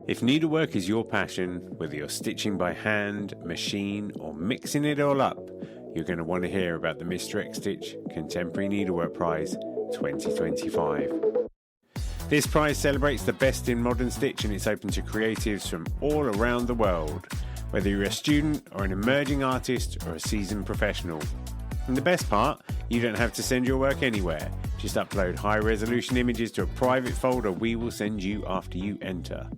If needlework is your passion, whether you're stitching by hand, machine, or mixing it all up, you're going to want to hear about the Mr. X Stitch Contemporary Needlework Prize 2025. This prize celebrates the best in modern stitch, and it's open to creatives from all around the world, whether you're a student or an emerging artist or a seasoned professional. And the best part, you don't have to send your work anywhere. Just upload high-resolution images to a private folder we will send you after you enter.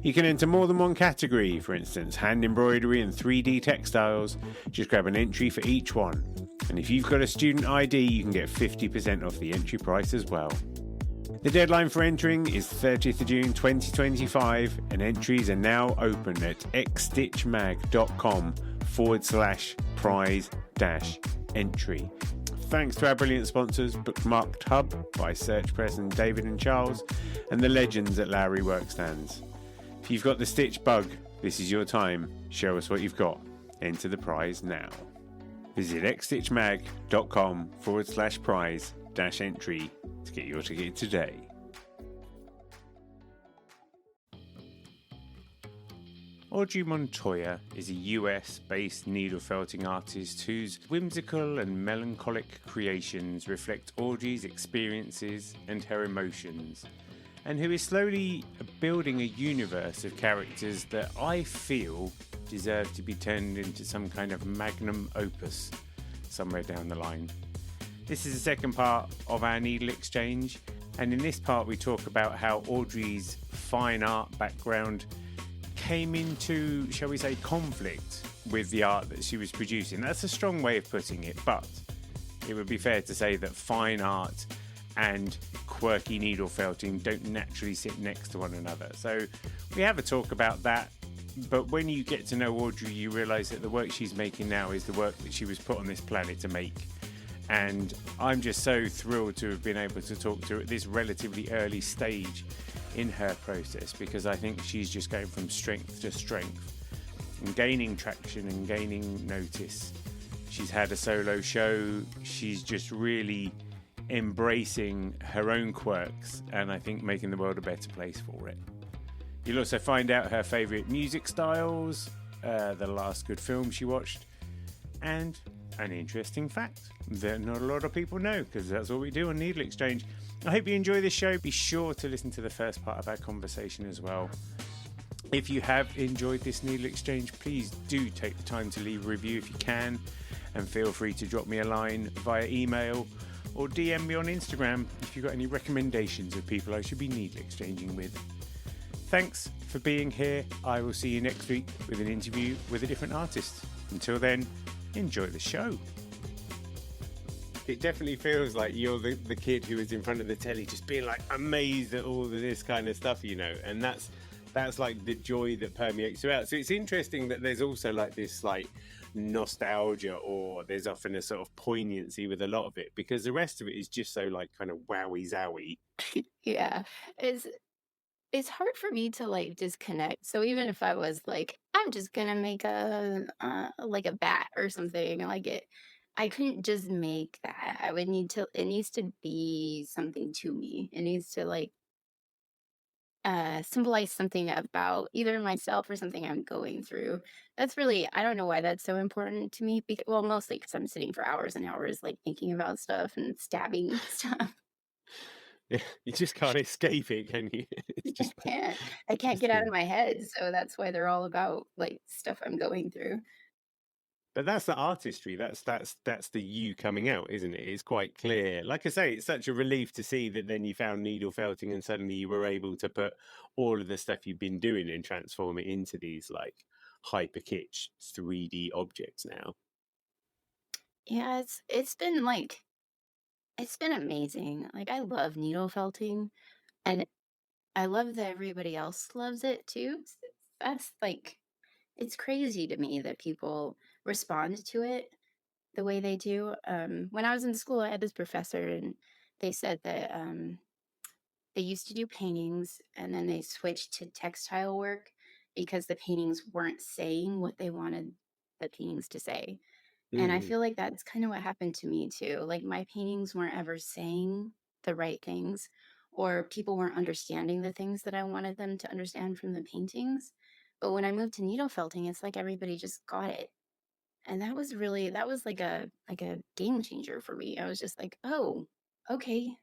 You can enter more than one category, for instance, hand embroidery and 3D textiles. Just grab an entry for each one. And if you've got a student ID, you can get 50% off the entry price as well. The deadline for entering is 30th of June 2025, and entries are now open at xstitchmag.com/prize-entry. Thanks to our brilliant sponsors, Bookmarked Hub by Search Press and David and Charles, and the legends at Lowry Workstands. If you've got the stitch bug, this is your time. Show us what you've got. Enter the prize now. Visit xstitchmag.com/prize-entry to get your ticket today. Audrey Montoya is a US-based needle felting artist whose whimsical and melancholic creations reflect Audrey's experiences and her emotions, and who is slowly building a universe of characters that I feel deserve to be turned into some kind of magnum opus somewhere down the line. This is the second part of our Needle Exchange, and in this part we talk about how Audrey's fine art background came into, shall we say, conflict with the art that she was producing. That's a strong way of putting it, but it would be fair to say that fine art and quirky needle felting don't naturally sit next to one another. So we have a talk about that, but when you get to know Audrey, you realise that the work she's making now is the work that she was put on this planet to make. And I'm just so thrilled to have been able to talk to her at this relatively early stage in her process, because I think she's just going from strength to strength and gaining traction and gaining notice. She's had a solo show. She's just really embracing her own quirks, and I think making the world a better place for it. You'll also find out her favourite music styles, the last good film she watched, and an interesting fact that not a lot of people know, because that's what we do on Needle Exchange. I hope you enjoy this show. Be sure to listen to the first part of our conversation as well. If you have enjoyed this Needle Exchange, please do take the time to leave a review if you can, and feel free to drop me a line via email or DM me on Instagram if you've got any recommendations of people I should be needle exchanging with. Thanks for being here. I will see you next week with an interview with a different artist. Until then, enjoy the show. It definitely feels like you're the kid who is in front of the telly just being like amazed at all of this kind of stuff, you know, and that's like the joy that permeates throughout. So it's interesting that there's also like this like nostalgia, or there's often a sort of poignancy with a lot of it, because the rest of it is just so like kind of wowie zowie. Yeah, it's hard for me to like disconnect. So even if I was like, I'm just gonna make a like a bat or something, like I couldn't just make that. I would need to. It needs to be something to me. It needs to like symbolize something about either myself or something I'm going through. That's really, I don't know why that's so important to me. Because, well, mostly because I'm sitting for hours and hours, like thinking about stuff and stabbing stuff. Yeah, you just can't escape it, can you? It's I just like can't. I can't just get out of my head. So that's why they're all about like stuff I'm going through. But that's the artistry. That's the you coming out, isn't it? It's quite clear. Like I say, it's such a relief to see that then you found needle felting and suddenly you were able to put all of the stuff you've been doing and transform it into these like hyper kitsch 3D objects now. Yeah, it's been amazing. Like I love needle felting, and I love that everybody else loves it too. That's like it's crazy to me that people respond to it the way they do. When I was in school, I had this professor, and they said that they used to do paintings, and then they switched to textile work because the paintings weren't saying what they wanted the paintings to say. And I Mm. feel like that's kind of what happened to me too. Like my paintings weren't ever saying the right things, or people weren't understanding the things that I wanted them to understand from the paintings. But when I moved to needle felting, it's like everybody just got it. And that was like a game changer for me. I was just like, "Oh, okay."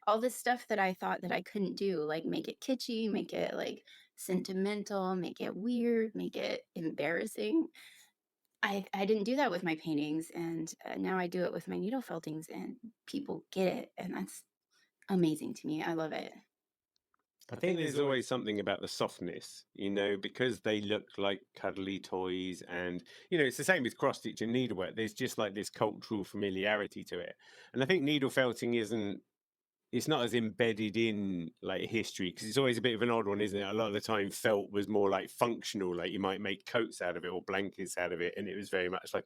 All this stuff that I thought that I couldn't do, like make it kitschy, make it like sentimental, make it weird, make it embarrassing. I didn't do that with my paintings, and now I do it with my needle feltings, and people get it, and that's amazing to me. I love it. I think there's always something about the softness, because they look like cuddly toys. And, it's the same with cross stitch and needlework. There's just like this cultural familiarity to it. And I think needle felting it's not as embedded in like history, because it's always a bit of an odd one, isn't it? A lot of the time felt was more like functional, like you might make coats out of it or blankets out of it, and it was very much like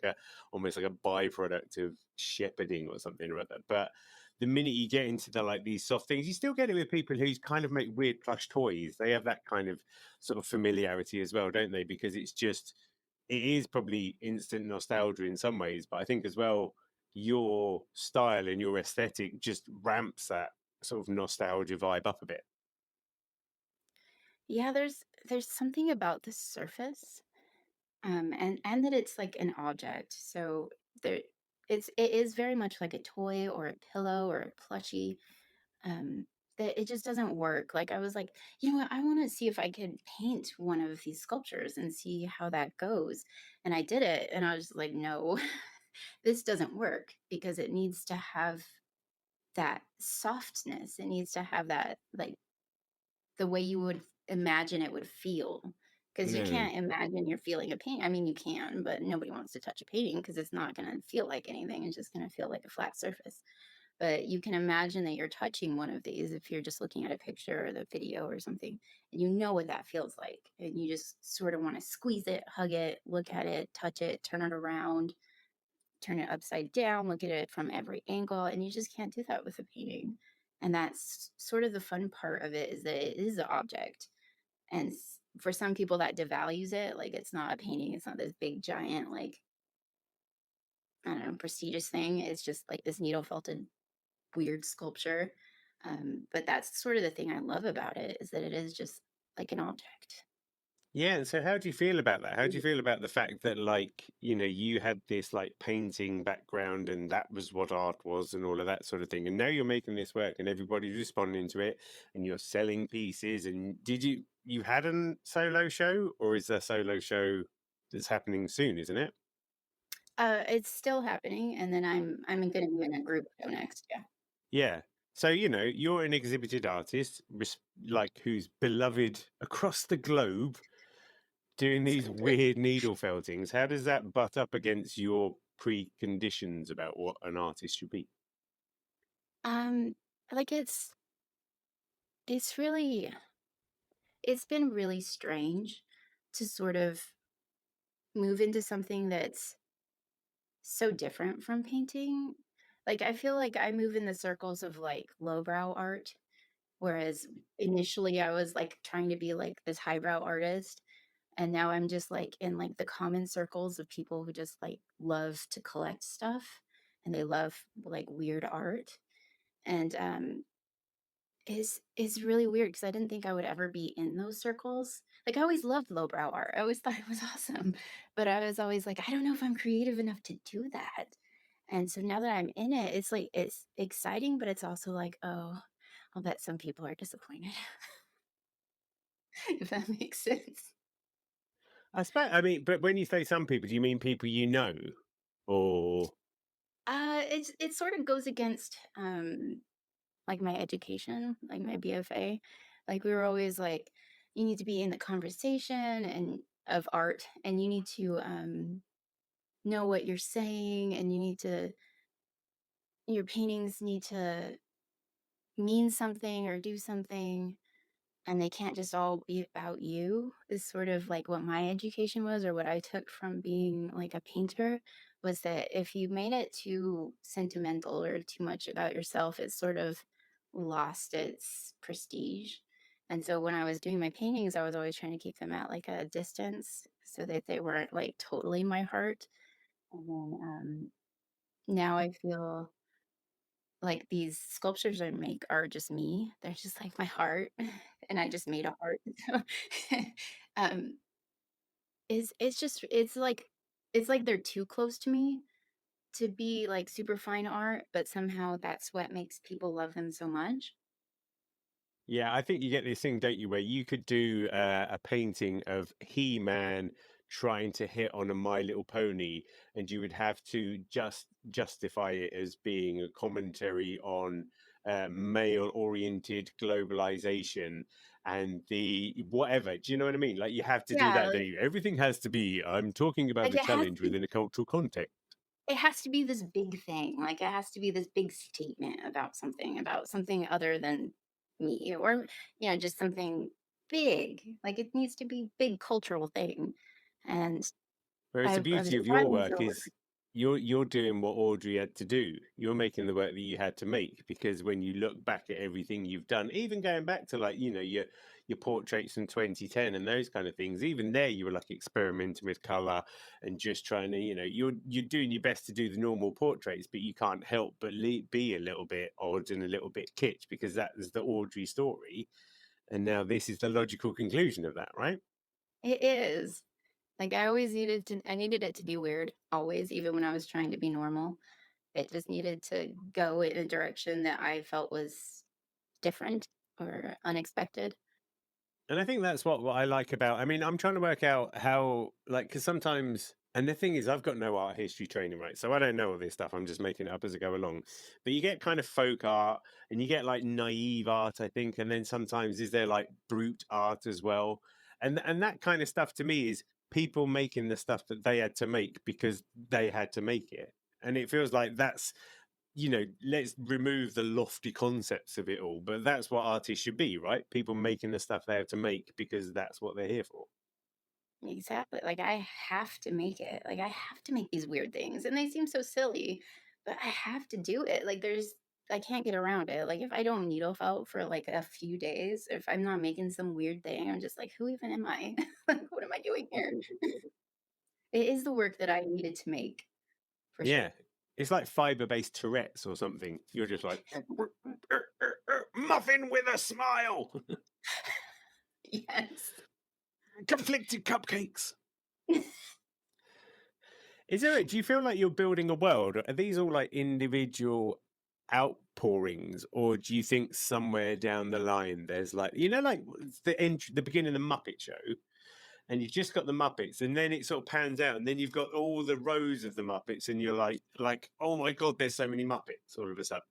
almost like a byproduct of shepherding or something or other. But the minute you get into the like these soft things, you still get it with people who kind of make weird plush toys. They have that kind of sort of familiarity as well, don't they? Because it is probably instant nostalgia in some ways, but I think as well your style and your aesthetic just ramps that sort of nostalgia vibe up a bit. Yeah, there's something about the surface, and that it's like an object. So there, it is very much like a toy or a pillow or a plushie. Um, that it just doesn't work. Like I was like, you know what? I want to see if I could paint one of these sculptures and see how that goes. And I did it, and I was like, no, this doesn't work because it needs to have that softness. It needs to have that like the way you would imagine it would feel. Because you No. can't imagine you're feeling a paint. I mean, you can, but nobody wants to touch a painting because it's not going to feel like anything. It's just going to feel like a flat surface. But you can imagine that you're touching one of these if you're just looking at a picture or the video or something, and you know what that feels like. And you just sort of want to squeeze it, hug it, look at it, touch it, turn it around, turn it upside down, look at it from every angle. And you just can't do that with a painting. And that's sort of the fun part of it is that it is an object. And for some people that devalues it, like it's not a painting, it's not this big giant, like, I don't know, prestigious thing. It's just like this needle felted weird sculpture. But that's sort of the thing I love about it is that it is just like an object. Yeah, and so how do you feel about that? How do you feel about the fact that like, you had this like painting background and that was what art was and all of that sort of thing. And now you're making this work and everybody's responding to it and you're selling pieces. And you had a solo show, or is the solo show that's happening soon, isn't it? It's still happening, and then I'm going to be in a group show next. Yeah. Yeah. So, you're an exhibited artist, like who's beloved across the globe, doing these weird needle feltings. How does that butt up against your preconditions about what an artist should be? Um, like it's really it's been really strange to sort of move into something that's so different from painting. Like I feel like I move in the circles of like lowbrow art, whereas initially I was like trying to be like this highbrow artist. And now I'm just like in like the common circles of people who just like love to collect stuff and they love like weird art. And is really weird because I didn't think I would ever be in those circles. Like I always loved lowbrow art. I always thought it was awesome. But I was always like, I don't know if I'm creative enough to do that. And so now that I'm in it, it's like it's exciting, but it's also like, oh, I'll bet some people are disappointed, if that makes sense. I mean, but when you say some people, do you mean people you know? Or, It sort of goes against like my education, like my BFA. Like we were always like, you need to be in the conversation and of art, and you need to know what you're saying, and you need to your paintings need to mean something or do something, and they can't just all be about you is sort of like what my education was or what I took from being like a painter was that if you made it too sentimental or too much about yourself, it sort of lost its prestige. And so when I was doing my paintings, I was always trying to keep them at like a distance so that they weren't like totally my heart. And then now I feel like these sculptures I make are just me. They're just like my heart, and I just made a heart. So, um, it's just it's like they're too close to me to be like super fine art, but somehow that's what makes people love them so much. Yeah, I think you get this thing, don't you, where you could do a painting of He-Man trying to hit on a My Little Pony, and you would have to just justify it as being a commentary on male-oriented globalization and the whatever. Do you know what I mean? Like you have to do Yeah, that, don't you? Everything has to be, I'm talking about like the challenge within a cultural context. it has to be this big thing. Like it has to be this big statement about something other than me, or just something big. Like it needs to be big cultural thing. And Whereas the I was beauty of your running work through. is you're doing what Audrey had to do. You're making the work that you had to make because when you look back at everything you've done, even going back to like, your portraits from 2010 and those kind of things, even there you were like experimenting with color and just trying to, you're doing your best to do the normal portraits, but you can't help but be a little bit odd and a little bit kitsch because that is the Audrey story. And now this is the logical conclusion of that, right? It is. Like I needed it to be weird always, even when I was trying to be normal. It just needed to go in a direction that I felt was different or unexpected. And I think that's what I like about. I mean, I'm trying to work out how, like, because sometimes, and the thing is, I've got no art history training, right? So I don't know all this stuff. I'm just making it up as I go along. But you get kind of folk art, and you get like naive art, I think, and then sometimes is there like brute art as well, and that kind of stuff to me is people making the stuff that they had to make because they had to make it, and it feels like that's let's remove the lofty concepts of it all. But that's what artists should be, right? People making the stuff they have to make because that's what they're here for. Exactly. Like I have to make it. Like I have to make these weird things. And they seem so silly, but I have to do it. I can't get around it. Like if I don't needle felt for like a few days, if I'm not making some weird thing, I'm just like, who even am I? Like what am I doing here? It is the work that I needed to make for sure. Yeah. It's like fiber-based Tourette's or something. You're just like muffin with a smile, Yes. conflicted cupcakes. Do you feel like you're building a world? Are these all like individual outpourings, or do you think somewhere down the line there's like like the beginning of the Muppet Show, and you've just got the Muppets, and then it sort of pans out, and then you've got all the rows of the Muppets, and you're like, oh my god, there's so many Muppets all of a sudden.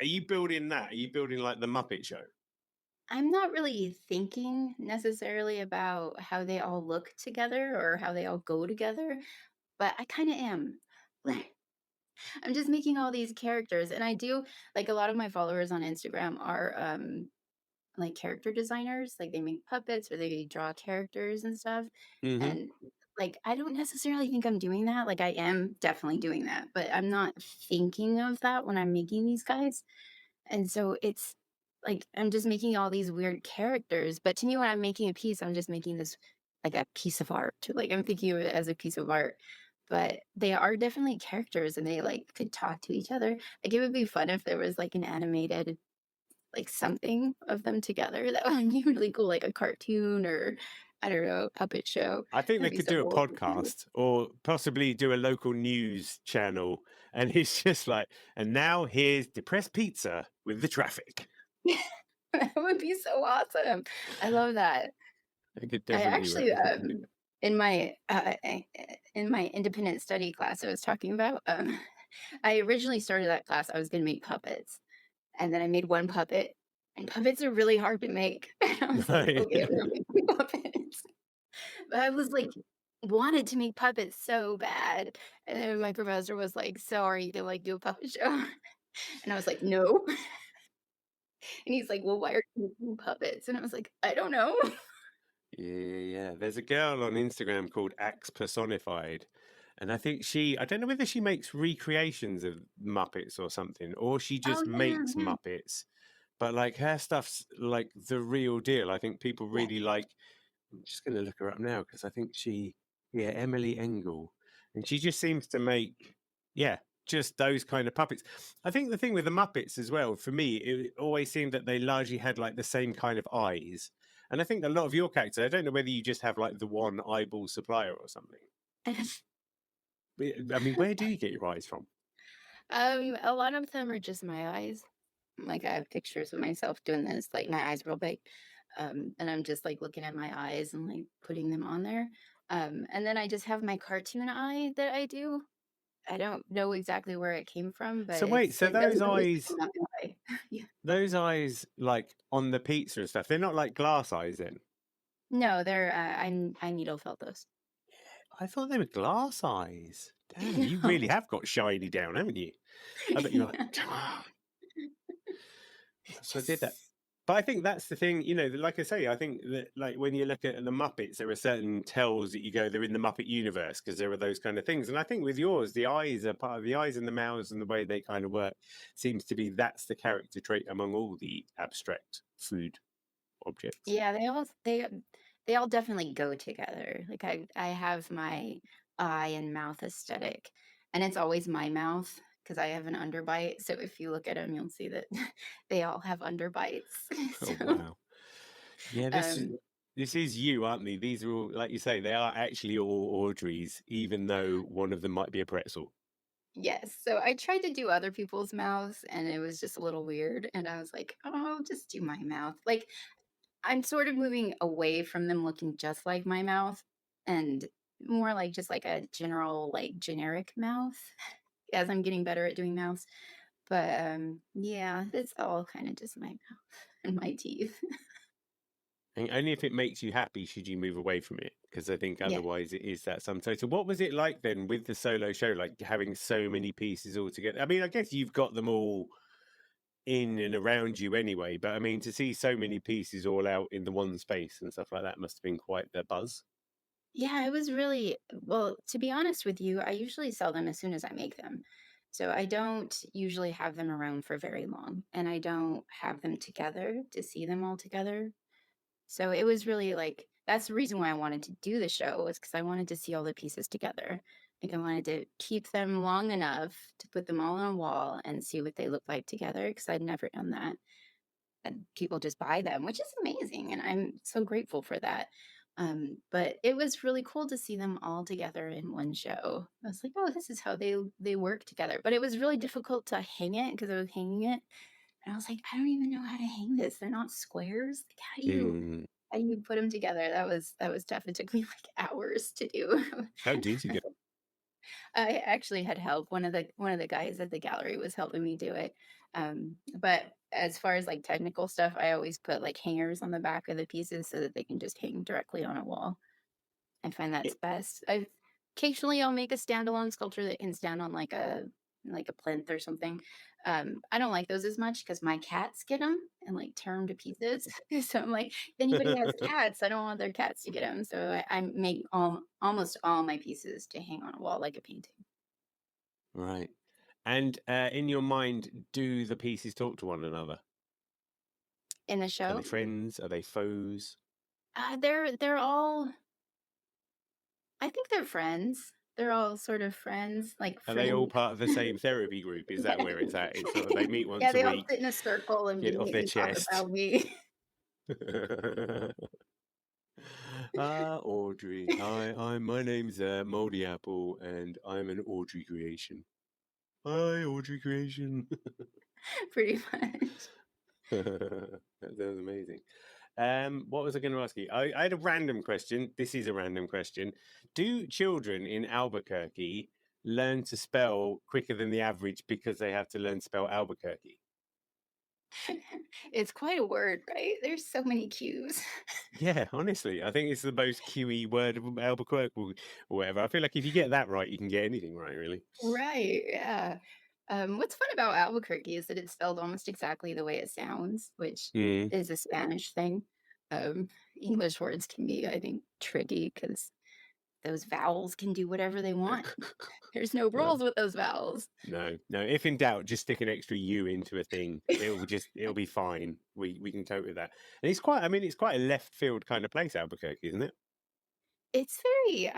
Are you building that? Are you building like the Muppet Show? I'm not really thinking necessarily about how they all look together or how they all go together, but I kind of am. I'm just making all these characters, and I do like a lot of my followers on Instagram are like character designers, like they make puppets or they draw characters and stuff. Hmm. And like I don't necessarily think I'm doing that. Like I am definitely doing that, but I'm not thinking of that when I'm making these guys. And so it's like I'm just making all these weird characters, but to me when I'm making a piece, I'm just making this like a piece of art. Like I'm thinking of it as a piece of art. But they are definitely characters and they like could talk to each other. Like it would be fun if there was like an animated like something of them together. That would be really cool, like a cartoon or I don't know, puppet show. I think they That'd be could so do a cool. podcast or possibly do a local news channel, and it's just like, and now here's depressed pizza with the traffic. That would be so awesome. I love that. They could I definitely work. actually, in my in my independent study class I was talking about, I originally started that class. I was going to make puppets, and then I made one puppet, and puppets are really hard to make. And I was like, Right. okay, I'm gonna make puppets. But I was like, wanted to make puppets so bad, and then my professor was like, "So are you gonna like do a puppet show?" And I was like, "No." And he's like, "Well, why are you making puppets?" And I was like, "I don't know." Yeah. There's a girl on Instagram called Axe Personified. And I think I don't know whether she makes recreations of Muppets or something, or she Oh just yeah, makes yeah, Muppets. But like her stuff's like the real deal. I think people yeah. really like. I'm just going to look her up now because I think Emily Engel, and she just seems to make, yeah. just those kind of puppets. I think the thing with the Muppets as well, for me, it always seemed that they largely had like the same kind of eyes. And I think a lot of your characters, I don't know whether you just have like the one eyeball supplier or something. I mean, where do you get your eyes from? A lot of them are just my eyes. Like, I have pictures of myself doing this, like, my eyes real big, and I'm just, like, looking at my eyes and, like, putting them on there, and then I just have my cartoon eye that I do. I don't know exactly where it came from, but So wait, so it doesn't really fit, I'm not gonna lie. Yeah. those eyes like on the pizza and stuff, they're not like glass eyes then? No, they're, I needle felt those. I thought they were glass eyes. Damn, you really No. have got shiny down, haven't you? I bet you're like, Yeah. so I did that. But I think that's the thing, you know, like I say, I think that like when you look at the Muppets, there are certain tells that you go, they're in the Muppet universe because there are those kind of things. And I think with yours, the eyes are part of the eyes and the mouths and the way they kind of work seems to be that's the character trait among all the abstract food objects. Yeah, they all definitely go together. Like I have my eye and mouth aesthetic, and it's always my mouth because I have an underbite. So if you look at them, you'll see that they all have underbites. Oh So wow. Yeah, um, this is you, aren't they? These are all, like you say, they are actually all Audreys, even though one of them might be a pretzel. yes, so I tried to do other people's mouths, and it was just a little weird. And I was like, oh, I'll just do my mouth. Like I'm sort of moving away from them looking just like my mouth, and more like just like a general, like generic mouth as I'm getting better at doing mouths. But yeah, it's all kind of just my mouth and my teeth. And only if it makes you happy should you move away from it, because I think Yeah. otherwise it is that sum total. What was it like then with the solo show, like having so many pieces all together? I mean, I guess you've got them all in and around you anyway, but I mean, to see so many pieces all out in the one space and stuff like that must have been quite the buzz. Yeah, it was really well, to be honest with you, I usually sell them as soon as I make them. So I don't usually have them around for very long, and I don't have them together to see them all together. So it was really like that's the reason why I wanted to do the show was because I wanted to see all the pieces together. Like I wanted to keep them long enough to put them all on a wall and see what they look like together because I'd never done that. And people just buy them, which is amazing, and I'm so grateful for that. But it was really cool to see them all together in one show. I was like, oh, this is how they work together. But it was really difficult to hang it because I was hanging it, and I was like, I don't even know how to hang this. They're not squares. Like, Mm. how do you put them together? That was tough. It took me like hours to do. How did you I go? I actually had help. One of the guys at the gallery was helping me do it. But as far as like technical stuff, I always put like hangers on the back of the pieces so that they can just hang directly on a wall. I find that's best. I occasionally I'll make a standalone sculpture that can stand on like a plinth or something. I don't like those as much because my cats get them and like tear them to pieces. So I'm like, if anybody has cats, I don't want their cats to get them. So I make almost all my pieces to hang on a wall like a painting. Right. And in your mind, do the pieces talk to one another? In the Are they show, friends? Are they foes? they're all. I think they're friends. They're all sort of friends, like Are they all friend. part of the same therapy group? Is that Yeah. where it's at? It's sort of they meet Yeah, once a they all week, sit in a circle and get it off their immediately talk chest. about me. Audrey. My name's Moldy Apple, and I'm an Audrey creation. Hi, Audrey creation. Pretty much. That sounds amazing. What was I going to ask you? I had a random question. This is a random question. Do children in Albuquerque learn to spell quicker than the average because they have to learn to spell Albuquerque? It's quite a word, right? There's so many cues. Yeah, honestly, I think it's the most QE word of Albuquerque or whatever. I feel like if you get that right, you can get anything right, really. Right, yeah. What's fun about Albuquerque is that it's spelled almost exactly the way it sounds, which Mm. is a Spanish thing. Um, English words can be, I think, tricky because those vowels can do whatever they want. There's no Well, rules with those vowels. no, no. If in doubt, just stick an extra U into a thing. It'll be fine. We can cope with that. And it's quite. I mean, it's quite a left field kind of place, Albuquerque, isn't it? It's very,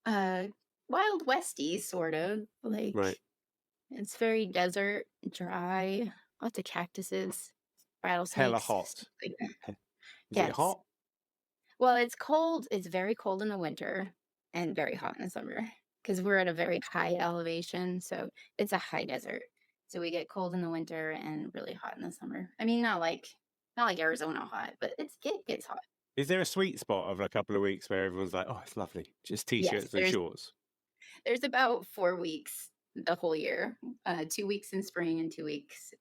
uh, Wild Westy, sort of. Right. Like, it's very desert, dry, lots of cactuses, Hella rattlesnakes, stuff hot. like that. He- Is it Yes. hot? Well, it's cold. It's very cold in the winter and very hot in the summer because we're at a very high elevation. So it's a high desert. So we get cold in the winter and really hot in the summer. I mean, not like Arizona hot, but it gets hot. Is there a sweet spot of a couple of weeks where everyone's like, oh, it's lovely, just Yes, t-shirts and shorts? there's about 4 weeks the whole year, 2 weeks in spring and 2 weeks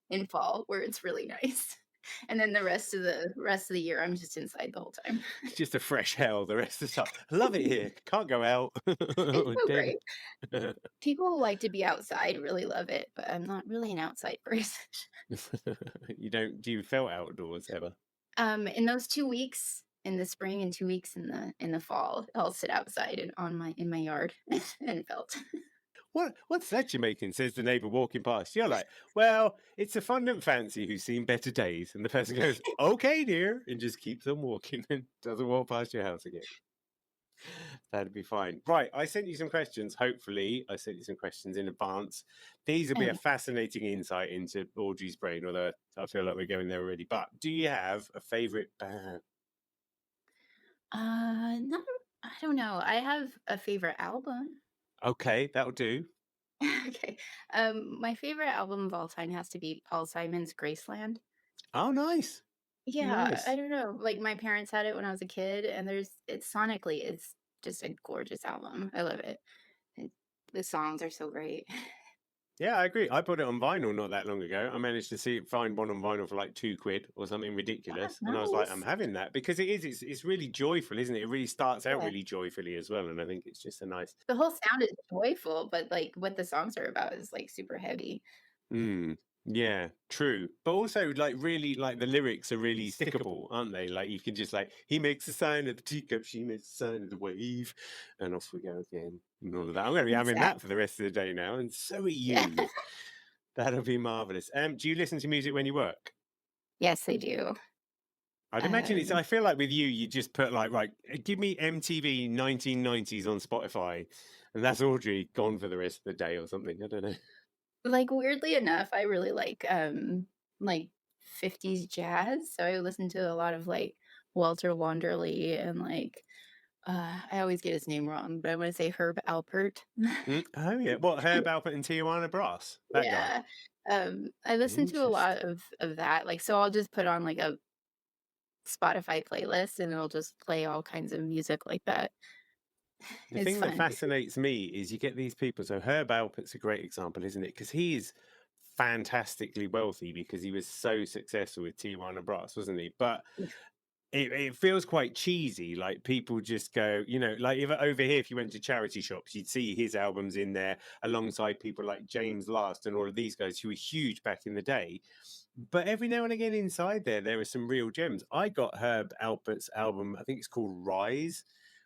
in fall where it's really nice. And then the rest of the year, I'm just inside the whole time. It's just a fresh hell the rest of the time. I love it here. Can't go out. It's so Dead. great. People who like to be outside really love it, but I'm not really an outside person. You don't, do you feel outdoors ever? In those 2 weeks in the spring and 2 weeks in the fall, I'll sit outside and in my yard and felt. What's that you're making? Says the neighbour walking past. You're like, well, it's a fondant fancy who's seen better days. And the person goes, okay, dear, and just keeps on walking and doesn't walk past your house again. That'd be fine. Right, I sent you some questions. Hopefully, I sent you some questions in advance. These will be a Okay. fascinating insight into Audrey's brain, although I feel like we're going there already. But do you have a favourite band? No, I don't know. I have a favorite album. Okay, that'll do. Okay. My favorite album of all time has to be Paul Simon's Graceland. Oh, nice. Yeah, I Nice. don't know. Like my parents had it when I was a kid, and it's sonically, it's just a gorgeous album. I love it. And the songs are so great. Yeah, I agree. I bought it on vinyl not that long ago. I managed to find one on vinyl for like £2 or something Ah, ridiculous. And I was like, I'm nice. having that because it's really joyful, isn't it? It really starts out Yeah. really joyfully as well. And I think it's just a nice. The whole sound is joyful, but like what the songs are about is like super heavy. Mm, yeah, true. But also, like, really, like the lyrics are really stickable, aren't they? Like, you can just like, he makes the sign of the teacup, she makes the sign of the wave, and off we go again, and all of that. I'm going to be having that for the Exactly. rest of the day now, and so are Yeah. you. That'll be marvelous. Do you listen to music when you work? Yes, they do. I'd imagine it's. Um, I feel like with you, you just put like, right, give me MTV 1990s on Spotify, and that's Audrey gone for the rest of the day or something. I don't know. like weirdly enough, I really like 50s jazz. So I listen to a lot of like Walter Wanderley and like I always get his name wrong, but I want to say Herb Alpert. Oh yeah, what Herb Alpert and Tijuana Brass? That guy. Yeah. I listen to a lot Interesting. of that. Like so I'll just put on like a Spotify playlist and it'll just play all kinds of music like that. The It's thing that fun. fascinates me is you get these people. So Herb Alpert's a great example, isn't it? Because he is fantastically wealthy because he was so successful with Tijuana Brass, wasn't he? But it feels quite cheesy. Like people just go, like if over here, if you went to charity shops, you'd see his albums in there alongside people like James Last and all of these guys who were huge back in the day. But every now and again inside there are some real gems. I got Herb Alpert's album, I think it's called Rise,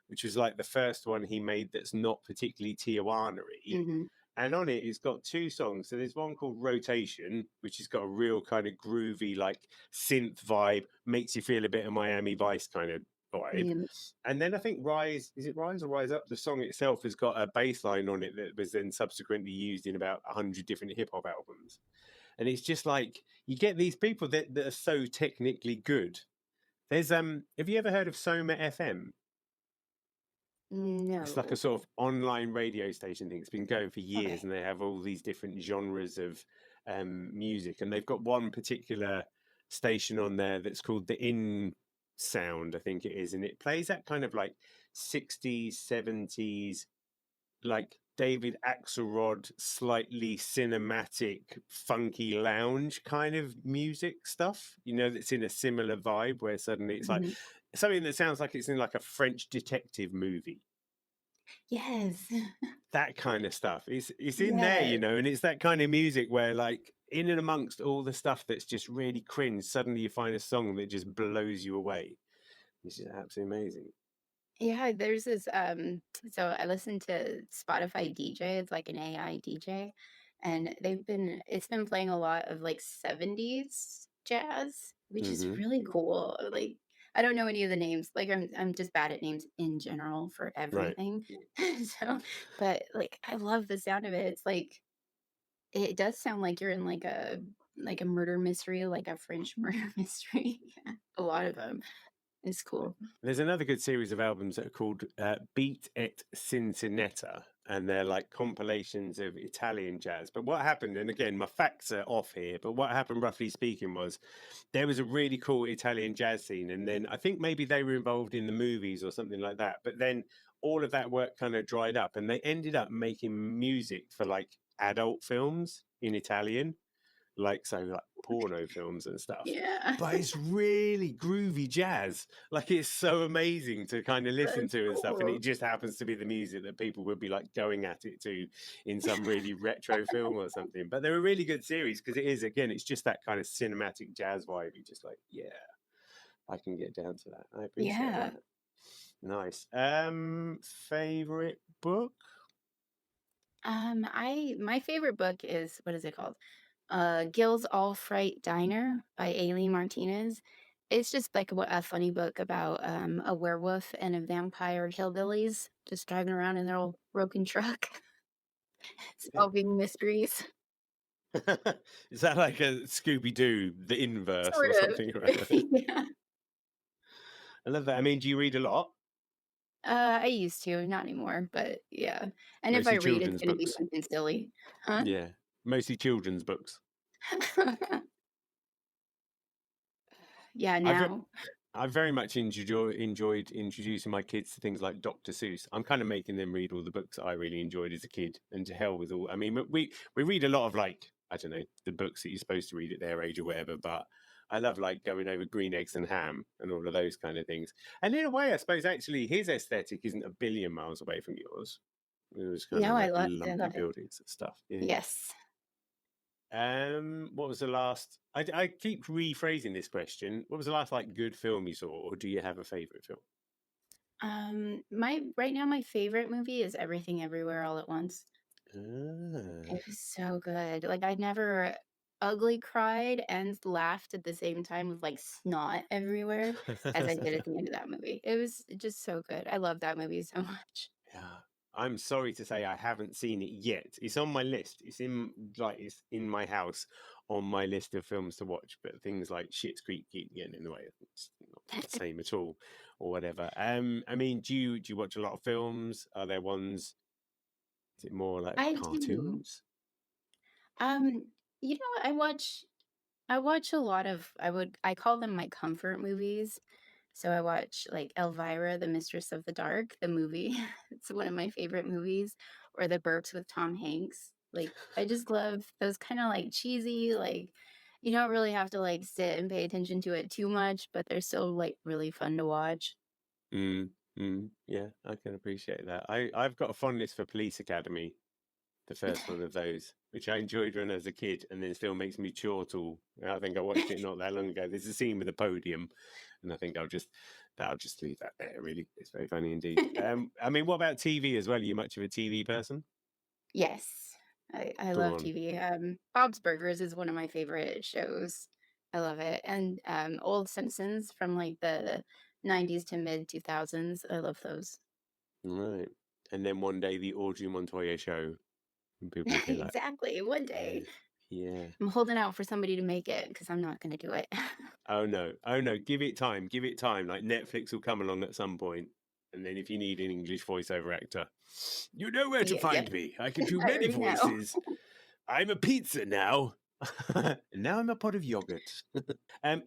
which was like the first one he made that's not particularly Tijuana-y. Mhm. And on it, it's got two songs. So there's one called Rotation, which has got a real kind of groovy, like synth vibe, makes you feel a bit of Miami Vice kind of vibe. Yeah. And then I think Rise, is it Rise or Rise Up? The song itself has got a bass line on it that was then subsequently used in about 100 different hip hop albums. And it's just like you get these people that are so technically good. There's have you ever heard of Soma FM? It's like a No. sort of online radio station thing. It's been going for years, Okay. and they have all these different genres of music. And they've got one particular station on there that's called the In Sound, I think it is, and it plays that kind of like 60s, 70s, like David Axelrod, slightly cinematic, funky lounge kind of music stuff. That's in a similar vibe where suddenly it's like Mhm. something that sounds like it's in like a French detective movie, Yes. that kind of stuff. It's in there, Yes. and it's that kind of music where like in and amongst all the stuff that's just really cringe, suddenly you find a song that just blows you away. It's just absolutely amazing. Yeah, there's this so I listen to Spotify DJ, it's like an AI DJ, and it's been playing a lot of like 70s jazz, which is Hmm. really cool. Like I don't know any of the names. Like I'm just bad at names in general for Right. everything. So, but like I love the sound of it. It's like it does sound like you're in like a murder mystery, like a French murder mystery. Yeah, a lot of them. It's cool. There's another good series of albums that are called Beat et Cincinetta, and they're like compilations of Italian jazz. But what happened, and again, my facts are off here, but what happened, roughly speaking, was there was a really cool Italian jazz scene. And then I think maybe they were involved in the movies or something like that. But then all of that work kind of dried up, and they ended up making music for like adult films in Italian, like so like porno films and stuff. Yeah. But it's really groovy jazz. Like it's so amazing to kind of listen That's to and stuff. And it cool. just happens to be the music that people would be like going at it to in some really retro film or something. But they're a really good series because it is, again, it's just that kind of cinematic jazz vibe. You're just like, yeah, I can get down to that. I appreciate Yeah. that. Nice. Favorite book? My favorite book is what is it called? Gil's All Fright Diner by Aileen Martinez. It's just like a funny book about a werewolf and a vampire hillbillies just driving around in their old broken truck, solving mysteries. Is that like a Scooby Doo, the inverse Sort or of. something? Yeah. I love that. I mean, do you read a lot? I used to, not anymore, but yeah. And if I Mostly read, it's children's gonna be books. something silly. Huh? Yeah, mostly children's books. Yeah, I've now. I very much enjoyed introducing my kids to things like Dr. Seuss. I'm kind of making them read all the books I really enjoyed as a kid, and to hell with all. I mean, we read a lot of like, I don't know, the books that you're supposed to read at their age or whatever, but I love like going over Green Eggs and Ham and all of those kind of things. And in a way, I suppose actually his aesthetic isn't a billion miles away from yours. It was kind No, of like I lumpy love it. buildings and stuff. Yeah. Yes. What was the last? I keep rephrasing this question. What was the last like good film you saw, or do you have a favorite film? My right now my favorite movie is Everything Everywhere All at Once. Ah. It was so good. Like I never ugly cried and laughed at the same time with like snot everywhere as I did at the end of that movie. It was just so good. I love that movie so much. Yeah. I'm sorry to say I haven't seen it yet. It's on my list. It's in my house on my list of films to watch, but things like Schitt's Creek keep getting in the way. It's not the same at all, or whatever. I mean, do you watch a lot of films? Are there ones? Is it more like I do. cartoons? Um, you know, I watch a lot of I call them my comfort movies. So I watch like Elvira, the Mistress of the Dark, the movie. It's one of my favorite movies, or The Burps with Tom Hanks. Like I just love those kind of like cheesy, like you don't really have to like sit and pay attention to it too much, but they're still like really fun to watch. Mm, yeah, I can appreciate that. I've got a fondness for Police Academy, the first one of those, which I enjoyed when I was a kid, and then still makes me chortle. I think I watched it not that long ago. There's a scene with a podium, and I think I'll just leave that there. Really, it's very funny indeed. I mean, what about TV as well? Are you much of a TV person? Yes, I Go love on. TV. Bob's Burgers is one of my favorite shows. I love it, and old Simpsons from like the '90s to mid 2000s. I love those. Right. And then one day the Audrey Montoya show, and people would be like, Exactly. One yeah, day. yeah. I'm holding out for somebody to make it because I'm not gonna do it. Oh no, oh no, give it time, give it time. Like Netflix will come along at some point, and then if you need an English voiceover actor, you know where to Yeah, yep. find me. I can do I many already know. voices. I'm a pizza now. And now I'm a pot of yogurt.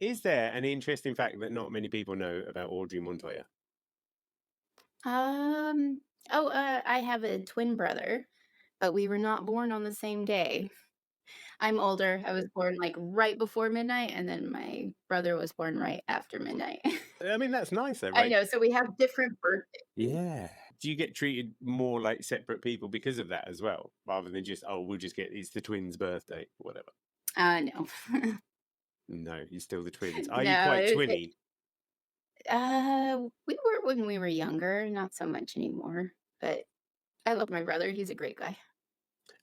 Is there an interesting fact that not many people know about Audrey Montoya? Um, I have a twin brother, but we were not born on the same day. I'm older. I was born, like, right before midnight, and then my brother was born right after midnight. I mean, that's nice though, I right? know, so we have different birthdays. Yeah. Do you get treated more like separate people because of that as well, rather than just, oh, we'll just get it's the twins' birthday, whatever? No. No, you're still the twins. Are you No, quite twinny? we were when we were younger, not so much anymore, but I love my brother, he's a great guy.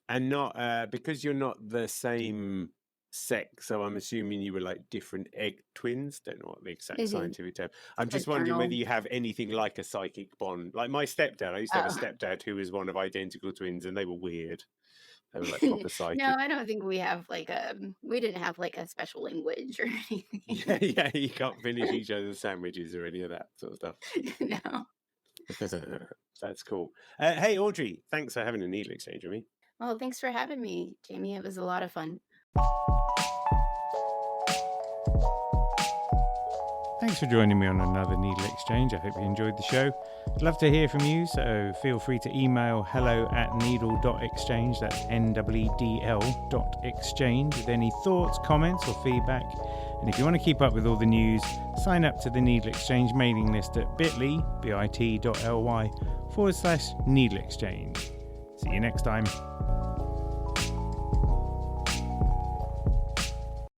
And not because you're not the same sex, so I'm assuming you were like different egg twins. Don't know what the exact Mhm. scientific term. I'm just wondering whether you have anything like a psychic bond. Like my stepdad, I used to have a stepdad who was one of identical twins, and they were weird. They were like proper psychic. No, I don't think we have like we didn't have like a special language or anything. Yeah, you can't finish each other's sandwiches or any of that sort of stuff. No. That's cool. Hey, Audrey, thanks for having a needle exchange with me. Well, thanks for having me, Jamie. It was a lot of fun. Thanks for joining me on another Needle Exchange. I hope you enjoyed the show. I'd love to hear from you, so feel free to email hello@needle.exchange, that's NEEDL.exchange, with any thoughts, comments or feedback. And if you want to keep up with all the news, sign up to the Needle Exchange mailing list at bit.ly/needle exchange. See you next time.